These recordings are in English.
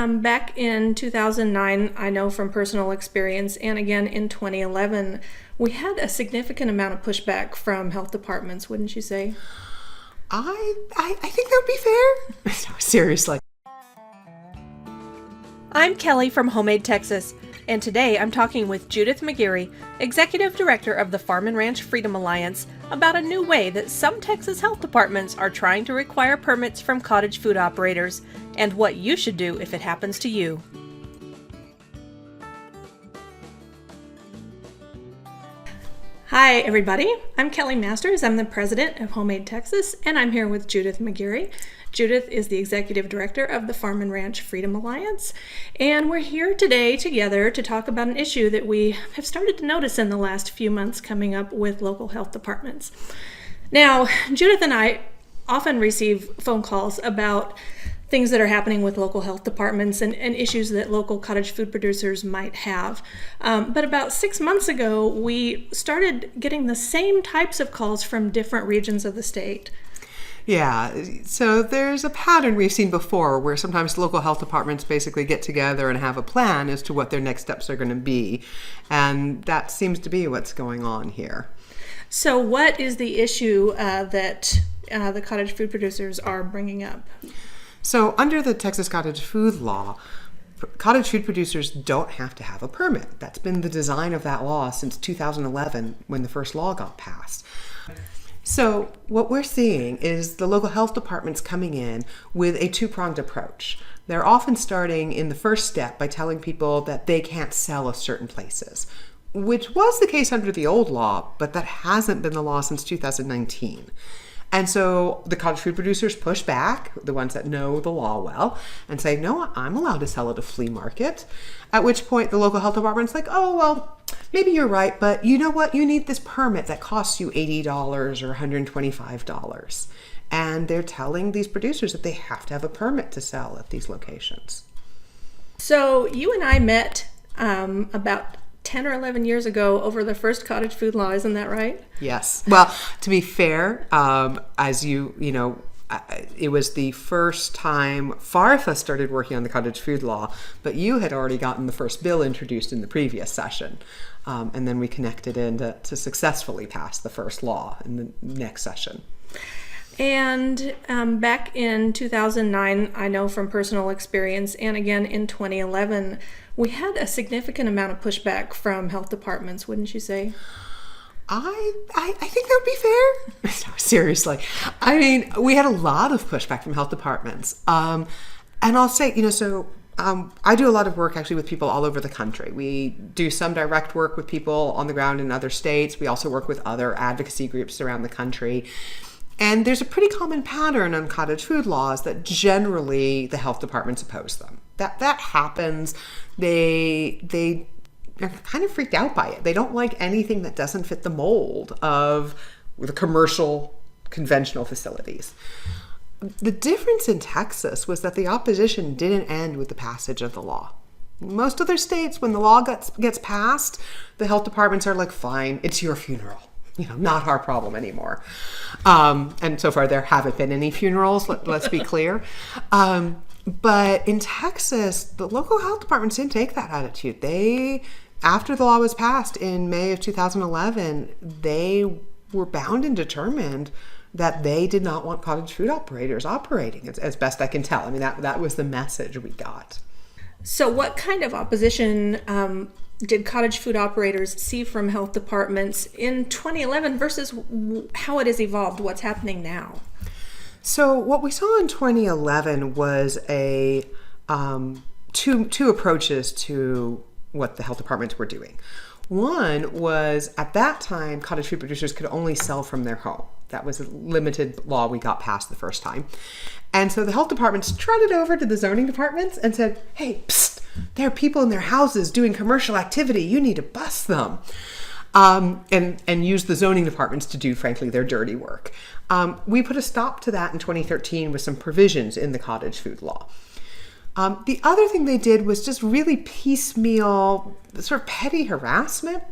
Back in 2009, I know from personal experience, and again in 2011, we had a significant amount of pushback from health departments, wouldn't you say? I think that would be fair. No, seriously. I'm Kelley from Homemade Texas, and today I'm talking with Judith McGeary, Executive Director of the Farm and Ranch Freedom Alliance, about a new way that some Texas health departments are trying to require permits from cottage food operators, and what you should do if it happens to you. Hi everybody, I'm Kelley Masters. I'm the president of Homemade Texas, and I'm here with Judith McGeary. Judith is the executive director of the Farm and Ranch Freedom Alliance, and we're here today together to talk about an issue that we have started to notice in the last few months coming up with local health departments. Now, Judith and I often receive phone calls about things that are happening with local health departments and issues that local cottage food producers might have. But about 6 months ago, we started getting the same types of calls from different regions of the state. Yeah, so there's a pattern we've seen before where sometimes local health departments basically get together and have a plan as to what their next steps are going to be. And that seems to be what's going on here. So what is the issue that the cottage food producers are bringing up? So under the Texas Cottage Food Law, cottage food producers don't have to have a permit. That's been the design of that law since 2011 when the first law got passed. So what we're seeing is the local health departments coming in with a two-pronged approach. They're often starting in the first step by telling people that they can't sell at certain places, which was the case under the old law, but that hasn't been the law since 2019. And so the cottage food producers push back, the ones that know the law well, and say, no, I'm allowed to sell at a flea market. At which point the local health department's like, oh, well, maybe you're right, but you know what? You need this permit that costs you $80 or $125. And they're telling these producers that they have to have a permit to sell at these locations. So you and I met about 10 or 11 years ago over the first cottage food law, isn't that right? Yes. Well, to be fair, as you know, it was the first time FARFA started working on the cottage food law, but you had already gotten the first bill introduced in the previous session. And then we connected in to successfully pass the first law in the next session. And back in 2009, I know from personal experience, and again in 2011, we had a significant amount of pushback from health departments, wouldn't you say? I think that would be fair. No, seriously. I mean, we had a lot of pushback from health departments. And I'll say, I do a lot of work actually with people all over the country. We do some direct work with people on the ground in other states. We also work with other advocacy groups around the country. And there's a pretty common pattern on cottage food laws that generally the health departments oppose them. That happens. They are kind of freaked out by it. They don't like anything that doesn't fit the mold of the commercial, conventional facilities. The difference in Texas was that the opposition didn't end with the passage of the law. Most other states, when the law gets passed, the health departments are like, fine, it's your funeral. Not our problem anymore. And so far there haven't been any funerals, let's be clear. But in Texas, the local health departments didn't take that attitude. After the law was passed in May of 2011, they were bound and determined that they did not want cottage food operators operating, as best I can tell. I mean, that was the message we got. So what kind of opposition did cottage food operators see from health departments in 2011 versus how it has evolved, what's happening now? So what we saw in 2011 was two approaches to what the health departments were doing. One was, at that time, cottage food producers could only sell from their home. That was a limited law we got passed the first time. And so the health departments trotted over to the zoning departments and said, hey, psst, there are people in their houses doing commercial activity. You need to bust them. And use the zoning departments to do, frankly, their dirty work. We put a stop to that in 2013 with some provisions in the cottage food law. The other thing they did was just really piecemeal, sort of petty harassment.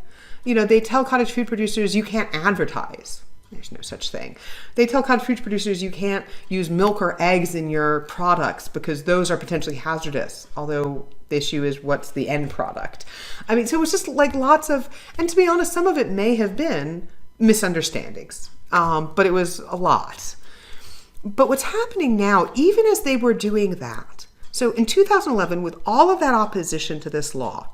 They tell cottage food producers, you can't advertise There's no such thing. They tell cottage food producers you can't use milk or eggs in your products because those are potentially hazardous, although the issue is what's the end product. I mean, so it was just like lots of, and to be honest, some of it may have been misunderstandings, but it was a lot. But what's happening now, even as they were doing that, so in 2011, with all of that opposition to this law,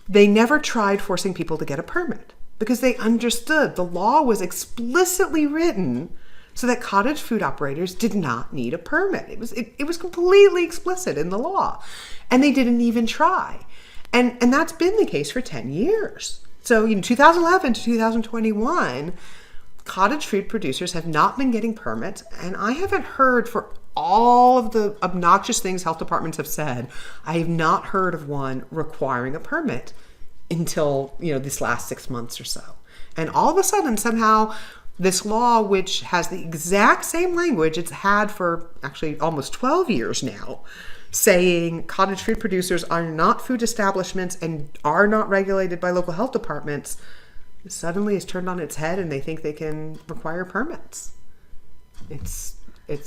they never tried forcing people to get a permit because they understood the law was explicitly written so that cottage food operators did not need a permit. It was completely explicit in the law, and they didn't even try. And that's been the case for 10 years. So in 2011 to 2021, cottage food producers have not been getting permits, and I haven't heard, for all of the obnoxious things health departments have said, I have not heard of one requiring a permit until, this last 6 months or so. And all of a sudden, somehow, this law, which has the exact same language it's had for actually almost 12 years now, saying cottage food producers are not food establishments and are not regulated by local health departments, suddenly is turned on its head and they think they can require permits. It's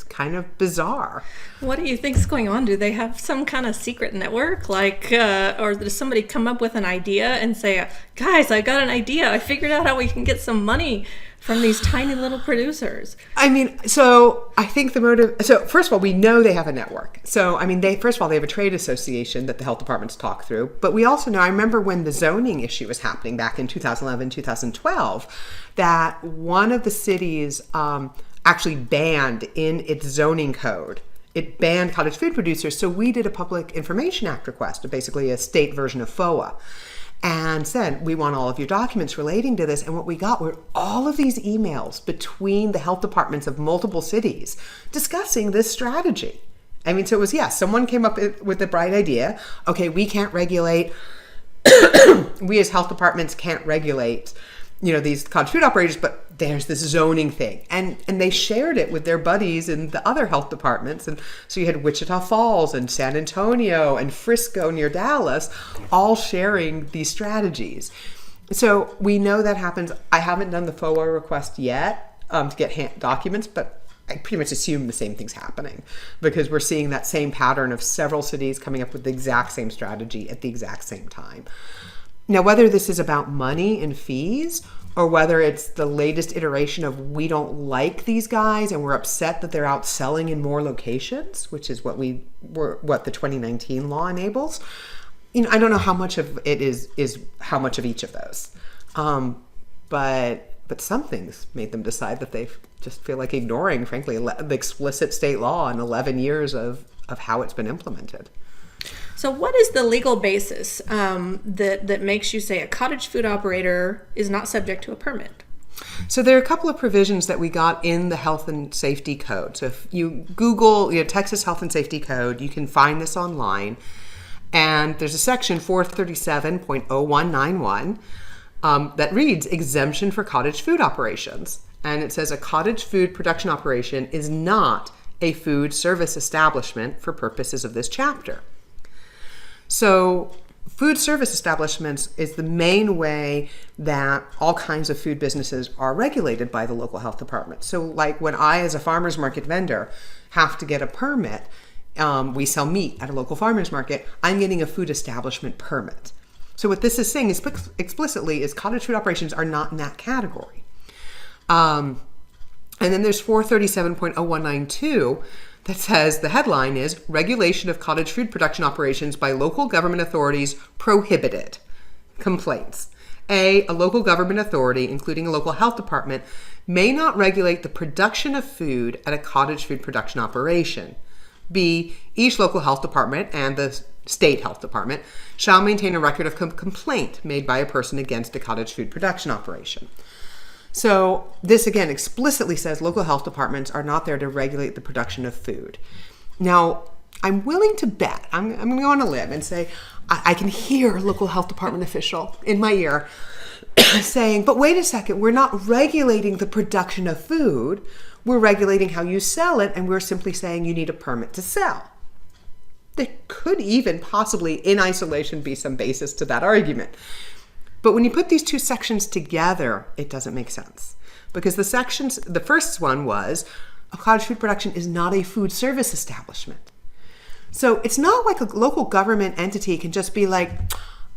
kind of bizarre. What do you think is going on? Do they have some kind of secret network? Or does somebody come up with an idea and say, guys, I got an idea. I figured out how we can get some money from these tiny little producers. I mean, so I think the motive, so first of all, we know they have a network. So, I mean, first of all, they have a trade association that the health departments talk through. But we also know, I remember when the zoning issue was happening back in 2011, 2012, that one of the cities actually banned in its zoning code, it banned cottage food producers. So we did a Public Information Act request, basically a state version of FOA, and said, we want all of your documents relating to this. And what we got were all of these emails between the health departments of multiple cities discussing this strategy. I mean, so it was, someone came up with the bright idea. Okay, we can't regulate, we as health departments can't regulate, these cottage food operators, but there's this zoning thing. And they shared it with their buddies in the other health departments. And so you had Wichita Falls and San Antonio and Frisco near Dallas, all sharing these strategies. So we know that happens. I haven't done the FOA request yet to get documents, but I pretty much assume the same thing's happening because we're seeing that same pattern of several cities coming up with the exact same strategy at the exact same time. Now, whether this is about money and fees or whether it's the latest iteration of we don't like these guys and we're upset that they're out selling in more locations, which is what the 2019 law enables, I don't know how much of it is how much of each of those. But some things made them decide that they just feel like ignoring, frankly, the explicit state law and 11 years of how it's been implemented. So what is the legal basis that makes you say a cottage food operator is not subject to a permit? So there are a couple of provisions that we got in the Health and Safety Code. So if you Google Texas Health and Safety Code, you can find this online. And there's a section 437.0191 that reads exemption for cottage food operations. And it says a cottage food production operation is not a food service establishment for purposes of this chapter. So food service establishments is the main way that all kinds of food businesses are regulated by the local health department. So like when I, as a farmer's market vendor, have to get a permit, we sell meat at a local farmer's market, I'm getting a food establishment permit. So what this is saying is explicitly is cottage food operations are not in that category. And then there's 437.0192 that says the headline is regulation of cottage food production operations by local government authorities prohibited. Complaints. A local government authority, including a local health department, may not regulate the production of food at a cottage food production operation. B, each local health department and the state health department shall maintain a record of complaint made by a person against a cottage food production operation. So this, again, explicitly says local health departments are not there to regulate the production of food. Now, I'm willing to bet, I'm going to go on a limb and say, I can hear a local health department official in my ear saying, but wait a second, we're not regulating the production of food. We're regulating how you sell it, and we're simply saying you need a permit to sell. There could even possibly, in isolation, be some basis to that argument. But when you put these two sections together, it doesn't make sense. because the first one was, a cottage food production is not a food service establishment. So it's not like a local government entity can just be like,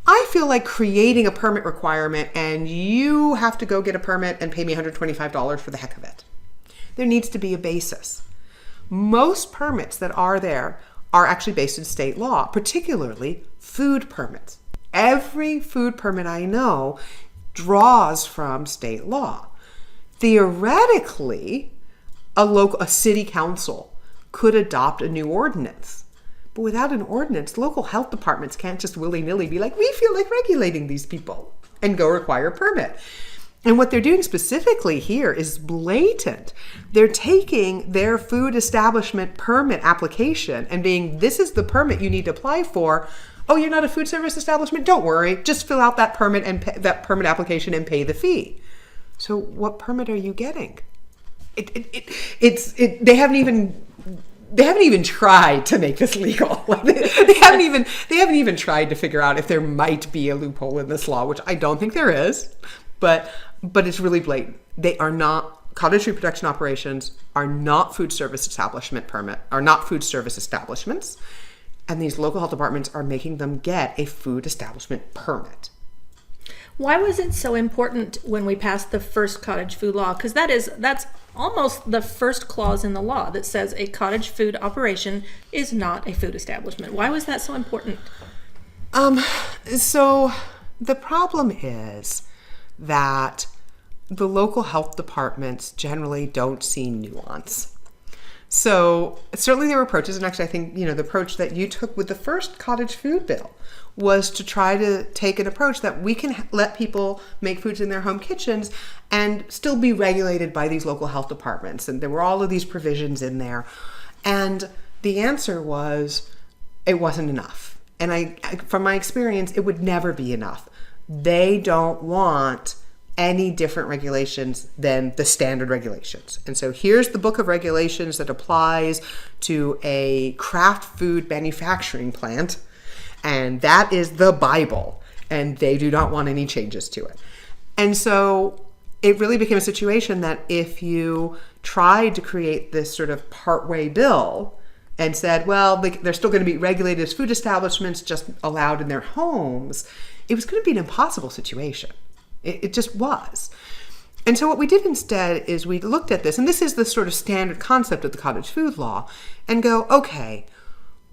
I feel like creating a permit requirement and you have to go get a permit and pay me $125 for the heck of it. There needs to be a basis. Most permits that are there are actually based in state law, particularly food permits. Every food permit I know draws from state law. Theoretically, a city council could adopt a new ordinance. But without an ordinance, local health departments can't just willy-nilly be like, we feel like regulating these people and go require a permit. And what they're doing specifically here is blatant. They're taking their food establishment permit application and being, this is the permit you need to apply for. Oh, you're not a food service establishment? Don't worry. Just fill out that permit and that permit application and pay the fee. So what permit are you getting? They haven't even tried to make this legal. They haven't even tried to figure out if there might be a loophole in this law, which I don't think there is, but it's really blatant. They are not, cottage food production operations are not food service establishments, and these local health departments are making them get a food establishment permit. Why was it so important when we passed the first cottage food law? Because that's almost the first clause in the law that says a cottage food operation is not a food establishment. Why was that so important? So the problem is that the local health departments generally don't see nuance. So certainly there were approaches, and actually I think, the approach that you took with the first cottage food bill was to try to take an approach that we can let people make foods in their home kitchens and still be regulated by these local health departments. And there were all of these provisions in there. And the answer was, it wasn't enough. And I from my experience, it would never be enough. They don't want any different regulations than the standard regulations. And so here's the book of regulations that applies to a craft food manufacturing plant. And that is the Bible, and they do not want any changes to it. And so it really became a situation that if you tried to create this sort of partway bill and said, well, they're still going to be regulated as food establishments, just allowed in their homes, it was going to be an impossible situation. It just was. And so what we did instead is we looked at this, and this is the sort of standard concept of the cottage food law, and go, okay,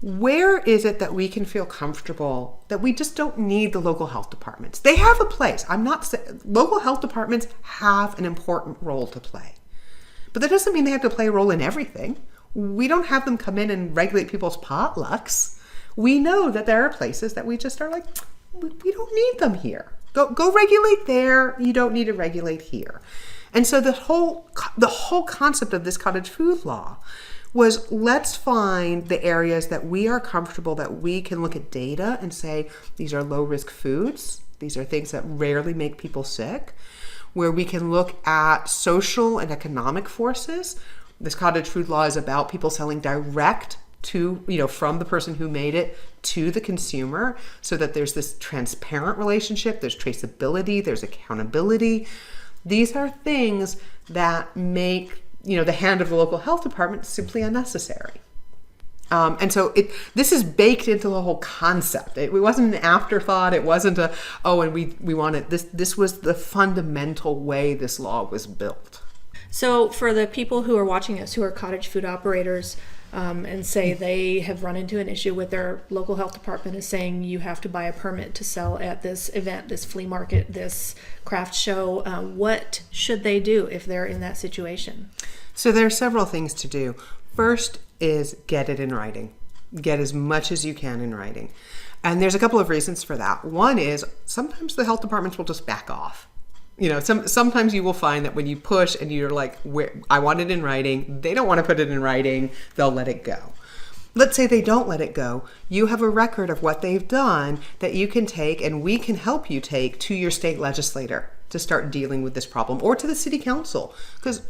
where is it that we can feel comfortable that we just don't need the local health departments? They have a place. I'm not saying local health departments have an important role to play, but that doesn't mean they have to play a role in everything. We don't have them come in and regulate people's potlucks. We know that there are places that we just are like, we don't need them here. Go regulate there. You don't need to regulate here. And so the whole concept of this cottage food law was, let's find the areas that we are comfortable, that we can look at data and say, these are low risk foods. These are things that rarely make people sick, where we can look at social and economic forces. This cottage food law is about people selling direct to, from the person who made it to the consumer, so that there's this transparent relationship, there's traceability, there's accountability. These are things that make the hand of the local health department simply unnecessary. And so this is baked into the whole concept. It wasn't an afterthought. It wasn't and we wanted this. This was the fundamental way this law was built. So for the people who are watching us, who are cottage food operators, and say they have run into an issue with their local health department is saying you have to buy a permit to sell at this event, this flea market, this craft show, what should they do if they're in that situation? So there are several things to do. First is get it in writing. Get as much as you can in writing. And there's a couple of reasons for that. One is sometimes the health departments will just back off. Sometimes you will find that when you push and you're like, I want it in writing, they don't want to put it in writing, they'll let it go. Let's say they don't let it go. You have a record of what they've done that you can take, and we can help you take to your state legislator to start dealing with this problem, or to the city council. Because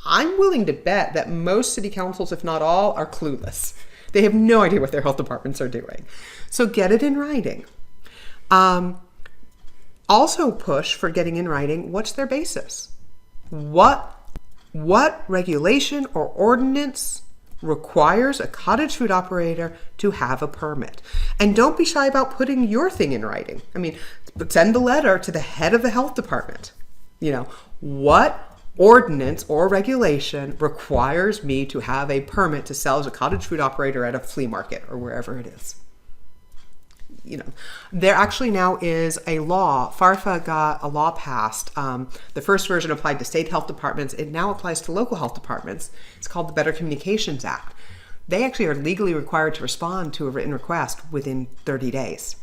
I'm willing to bet that most city councils, if not all, are clueless. They have no idea what their health departments are doing. So get it in writing. Also push for getting in writing, what's their basis? what regulation or ordinance requires a cottage food operator to have a permit? And don't be shy about putting your thing in writing. I mean, send the letter to the head of the health department. What ordinance or regulation requires me to have a permit to sell as a cottage food operator at a flea market or wherever it is? There actually now is a law. FARFA got a law passed. The first version applied to state health departments. It now applies to local health departments. It's called the Better Communications Act. They actually are legally required to respond to a written request within 30 days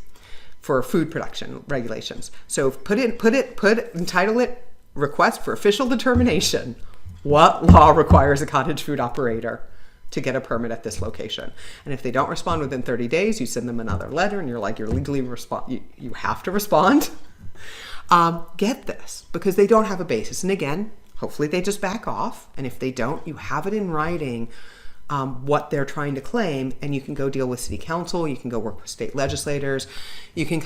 for food production regulations. So entitle it Request for Official Determination. What law requires a cottage food operator to get a permit at this location? And if they don't respond within 30 days, you send them another letter and you're legally you have to respond. Get this, because they don't have a basis. And again, hopefully they just back off. And if they don't, you have it in writing, what they're trying to claim, and you can go deal with city council, you can go work with state legislators, you can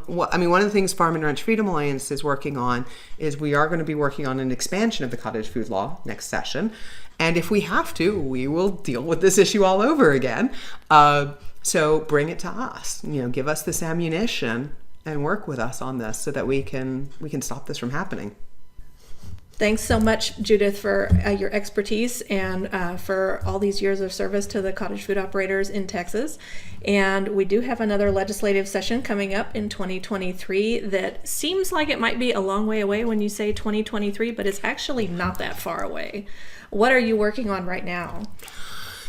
one of the things Farm and Ranch Freedom Alliance is working on is we are going to be working on an expansion of the cottage food law next session. And if we have to, we will deal with this issue all over again. So bring it to us, give us this ammunition and work with us on this so that we can stop this from happening. Thanks so much, Judith, for your expertise and for all these years of service to the cottage food operators in Texas. And we do have another legislative session coming up in 2023 that seems like it might be a long way away when you say 2023, but it's actually not that far away. What are you working on right now?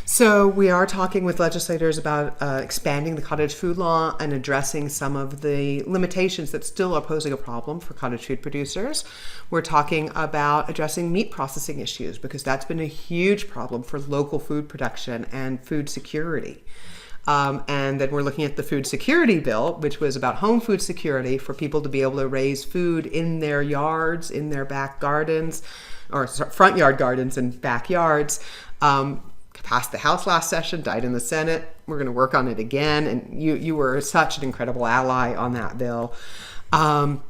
So we are talking with legislators about expanding the cottage food law and addressing some of the limitations that still are posing a problem for cottage food producers. We're talking about addressing meat processing issues because that's been a huge problem for local food production and food security. And then we're looking at the food security bill, which was about home food security for people to be able to raise food in their yards, in their back gardens, or front yard gardens and backyards. Passed the House last session, died in the Senate. We're going to work on it again. And you were such an incredible ally on that bill. And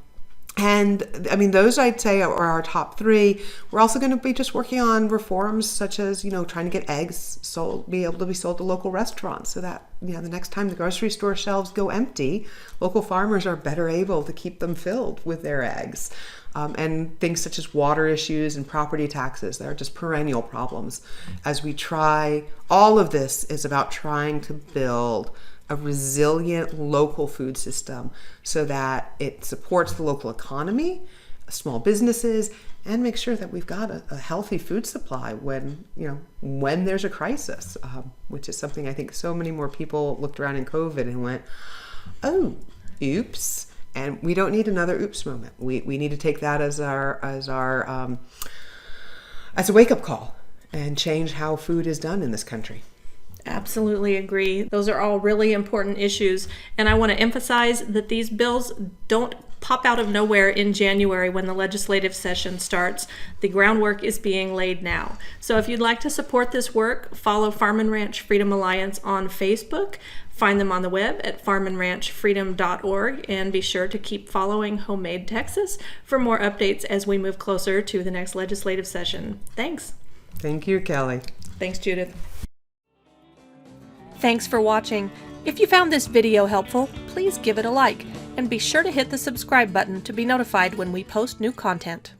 I mean, those I'd say are our top three. We're also going to be just working on reforms such as, trying to get eggs be able to be sold to local restaurants so that, the next time the grocery store shelves go empty, local farmers are better able to keep them filled with their eggs. And things such as water issues and property taxes, they're just perennial problems. As we try, all of this is about trying to build a resilient local food system so that it supports the local economy, small businesses, and make sure that we've got a healthy food supply when there's a crisis, which is something I think so many more people looked around in COVID and went, oh, oops. And we don't need another oops moment. We need to take that as a wake-up call and change how food is done in this country. Absolutely agree. Those are all really important issues. And I want to emphasize that these bills don't pop out of nowhere in January when the legislative session starts. The groundwork is being laid now. So if you'd like to support this work, follow Farm and Ranch Freedom Alliance on Facebook. Find them on the web at farmandranchfreedom.org, and be sure to keep following Homemade Texas for more updates as we move closer to the next legislative session. Thanks. Thank you, Kelley. Thanks, Judith. Thanks for watching. If you found this video helpful, please give it a like, and be sure to hit the subscribe button to be notified when we post new content.